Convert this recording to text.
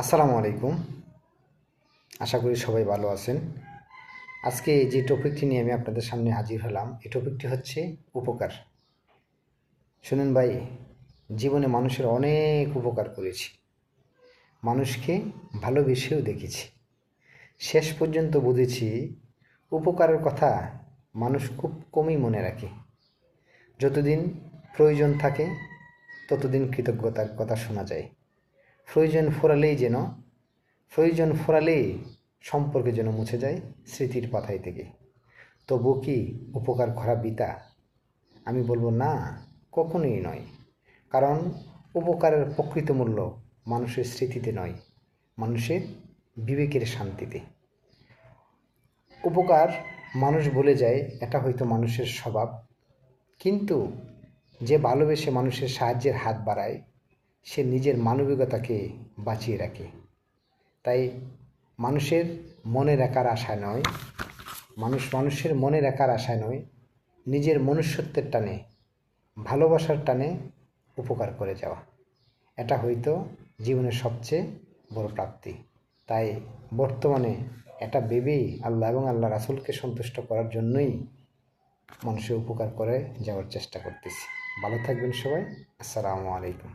আসসালামু আলাইকুম। আশা করি সবাই ভালো আছেন। আজকে যে টপিকটি নিয়ে আমি আপনাদের সামনে হাজির হলাম, এই টপিকটি হচ্ছে উপকার। শুনুন ভাই, জীবনে মানুষের অনেক উপকার করেছি, মানুষকে ভালোবেসেও দেখেছি। শেষ পর্যন্ত বুঝেছি উপকারের কথা মানুষ খুব কমই মনে রাখে। যতদিন প্রয়োজন থাকে ততদিন কৃতজ্ঞতার কথা শোনা যায়। প্রয়োজন ফুরালেই সম্পর্কে যেন মুছে যায় স্মৃতির পাতায় থেকে। তবু কি উপকার করা বৃথা? আমি বলবো না, কখনোই নয়। কারণ উপকারের প্রকৃত মূল্য মানুষের স্মৃতিতে নয়, মানুষের বিবেকের শান্তিতে। উপকার মানুষ ভুলে যায়, এটা হয়তো মানুষের স্বভাব। কিন্তু যে ভালোবেসে মানুষের সাহায্যের হাত বাড়ায়, সে নিজের মানবিকতাকে বাঁচিয়ে রাখে। তাই মানুষের মনে রাখার আশায় নয়, মানুষের মনে রাখার আশায় নয়, নিজের মনুষ্যত্বের টানে, ভালোবাসার টানে উপকার করে যাওয়া, এটা হয়তো জীবনের সবচেয়ে বড় প্রাপ্তি। তাই বর্তমানে এটা ভেবেই আল্লাহ এবং আল্লাহ রাসূলকে সন্তুষ্ট করার জন্যই মানুষের উপকার করে যাওয়ার চেষ্টা করতেছি। ভালো থাকবেন সবাই। আসসালামু আলাইকুম।